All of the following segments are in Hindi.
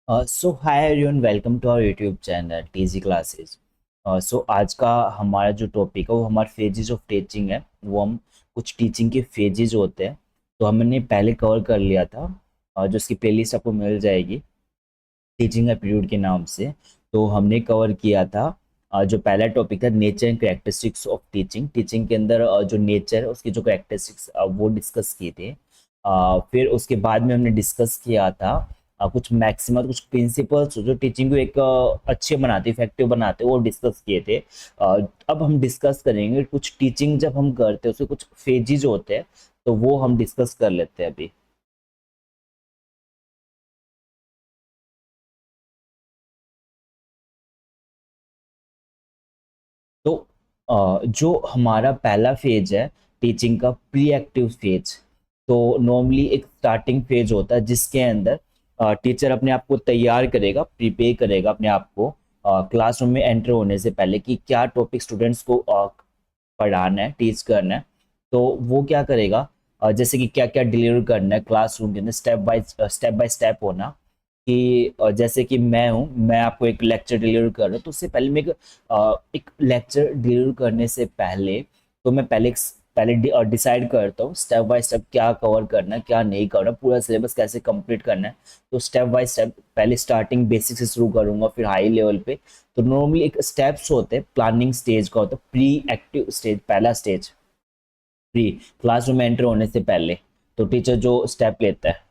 So hi everyone, welcome to our YouTube channel TG classes. So आज का हमारा जो टॉपिक है वो हमारे फेजेस ऑफ टीचिंग है। वो हम कुछ टीचिंग के फेजेस होते हैं तो हमने पहले कवर कर लिया था। जो इसकी प्लेलिस्ट आपको मिल जाएगी टीचिंग एप्टीट्यूड के नाम से। तो हमने कवर किया था जो पहला टॉपिक था nature and characteristics of teaching. Teaching के अंदर जो नेचर है उसकी जो कैरेक्टरिस्टिक्स वो डिस्कस किए थे। फिर उसके बाद में हमने डिस्कस किया था कुछ मैक्सिमम कुछ प्रिंसिपल्स जो टीचिंग को एक अच्छे बनाते इफेक्टिव बनाते वो डिस्कस किए थे। अब हम डिस्कस करेंगे कुछ टीचिंग जब हम करते हैं उसके कुछ फेजेज होते हैं, तो वो हम डिस्कस कर लेते हैं अभी। तो जो हमारा पहला फेज है टीचिंग का प्री एक्टिव फेज। तो नॉर्मली एक स्टार्टिंग फेज होता है जिसके अंदर टीचर अपने आप को तैयार करेगा, प्रिपेयर करेगा अपने आप को क्लासरूम में एंटर होने से पहले कि क्या टॉपिक स्टूडेंट्स को पढ़ाना है, टीच करना है। तो वो क्या करेगा, जैसे कि क्या क्या डिलीवर करना है क्लासरूम के अंदर, स्टेप बाय स्टेप होना कि जैसे कि मैं आपको एक लेक्चर डिलीवर कर रहा हूँ, तो उससे पहले मैं एक लेक्चर डिलीवर करने से पहले तो मैं पहले डिसाइड करता हूँ स्टेप बाय स्टेप क्या कवर करना है, क्या नहीं करना, पूरा सिलेबस कैसे कंप्लीट करना है। तो स्टेप बाय स्टेप पहले स्टार्टिंग बेसिक से शुरू करूंगा, फिर हाई लेवल पे। तो नॉर्मली एक स्टेप्स होते हैं, प्लानिंग स्टेज का होता है प्री एक्टिव स्टेज, पहला स्टेज प्री, क्लासरूम में एंटर होने से पहले तो टीचर जो स्टेप लेता है।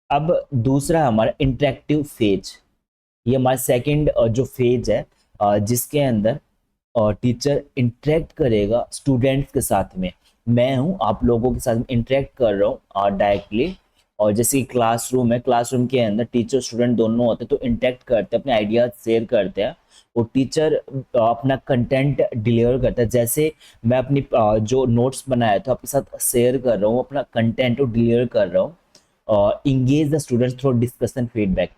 अब दूसरा हमारा इंटरेक्टिव फेज, ये हमारा सेकंड जो फेज है जिसके अंदर टीचर इंटरेक्ट करेगा स्टूडेंट्स के साथ में। मैं हूँ आप लोगों के साथ इंटरेक्ट कर रहा हूँ डायरेक्टली। और जैसे कि क्लासरूम है, क्लासरूम के अंदर टीचर स्टूडेंट दोनों होते हैं तो इंटरेक्ट करते हैं, अपने आइडियाज शेयर करते हैं। और टीचर अपना कंटेंट डिलीवर करता है। जैसे मैं अपनी जो नोट्स बनाया था आपके साथ शेयर कर रहा हूँ, अपना कंटेंट डिलीवर कर रहा हूँ। Engage the students through discussion feedback.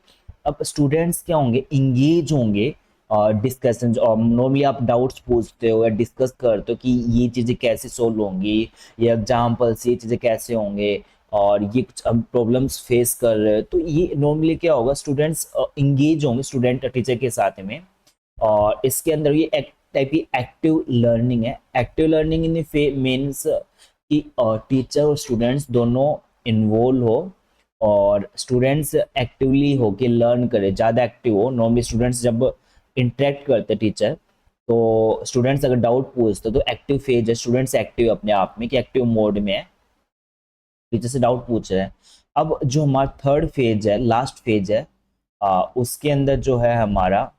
अब स्टूडेंट्स क्या होंगे, इंगेज होंगे डिस्कशन। नॉर्मली आप डाउट्स पूछते हो या डिस्कस करते हो कि ये चीज़ें कैसे सोल्व होंगी, ये एग्जाम्पल्स, ये चीज़ें कैसे होंगे, और ये कुछ हम प्रॉब्लम्स फेस कर रहे हैं। तो ये नॉर्मली क्या होगा, स्टूडेंट्स इंगेज होंगे स्टूडेंट टीचर के साथ में। और इसके अंदर ये एक टाइप की एक्टिव लर्निंग है। एक्टिव लर्निंग इन मीन्स कि टीचर और स्टूडेंट्स दोनों इन्वॉल्व हो और स्टूडेंट्स एक्टिवली हो के लर्न करे, ज़्यादा एक्टिव हो। नॉर्मली स्टूडेंट्स जब इंटरेक्ट करते टीचर, तो स्टूडेंट्स अगर डाउट पूछते तो एक्टिव फेज है, स्टूडेंट्स एक्टिव अपने आप में कि एक्टिव मोड में है, टीचर से डाउट पूछ रहे हैं। अब जो हमारा थर्ड फेज है, लास्ट फेज है, उसके अंदर जो है हमारा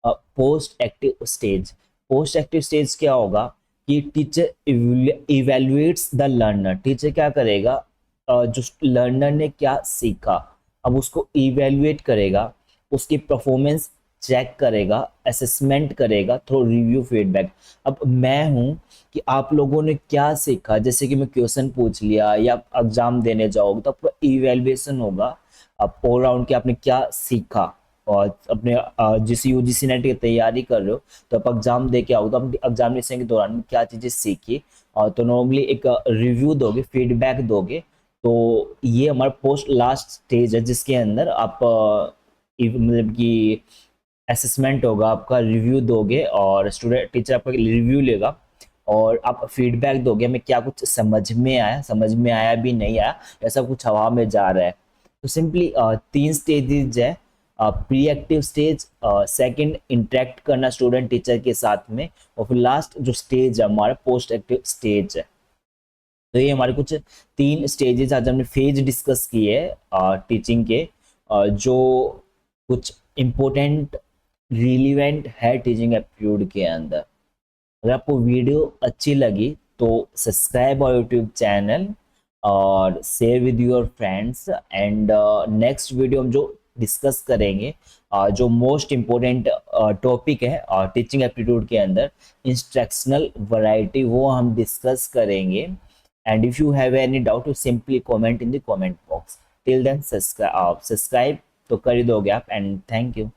post active stage. Post active stage क्या होगा कि teacher evaluates the learner. Teacher क्या करेगा, जो लर्नर ने क्या सीखा अब उसको इवेल्युएट करेगा, उसकी परफॉर्मेंस चेक करेगा, असेसमेंट करेगा थ्रू रिव्यू फीडबैक। अब मैं हूं कि आप लोगों ने क्या सीखा, जैसे कि मैं क्वेश्चन पूछ लिया या एग्जाम देने जाओगे तो आपका इवेल्युएशन होगा आप ऑल राउंड कि आपने क्या सीखा। और अपने जिस यूजीसी नेट की तैयारी कर रहे हो तो आप एग्जाम दे के आओ तो आप एग्जामिनेशन के दौरान में क्या चीज़ें सीखी, और तो नॉर्मली एक रिव्यू दोगे, फीडबैक दोगे। तो ये हमारा पोस्ट लास्ट स्टेज है जिसके अंदर आप मतलब कि असेसमेंट होगा, आपका रिव्यू दोगे और स्टूडेंट टीचर आपका रिव्यू लेगा और आप फीडबैक दोगे हमें क्या कुछ समझ में आया, समझ में आया भी नहीं आया, या सब कुछ हवा में जा रहा है। तो सिंपली तीन स्टेजेस है। Pre active stage, second interact करना स्टूडेंट टीचर के साथ में, और फिर लास्ट जो स्टेज है हमारा पोस्ट एक्टिव स्टेज है। तो ये हमारे कुछ तीन स्टेजेस आज हमने फेज डिस्कस किए टीचिंग के, जो कुछ इम्पोर्टेंट रिलीवेंट है टीचिंग एप्टीट्यूड के अंदर। अगर आपको वीडियो अच्छी लगी तो सब्सक्राइब आवर यूट्यूब चैनल और share with your friends. And next video हम जो डिस्कस करेंगे, जो मोस्ट इम्पोर्टेंट टॉपिक है टीचिंग एप्टीट्यूड के अंदर, इंस्ट्रक्शनल वैरायटी, वो हम डिस्कस करेंगे। And if you have any doubt you simply comment in the comment box. Till then subscribe तो कर ही दोगे आप, एंड थैंक यू।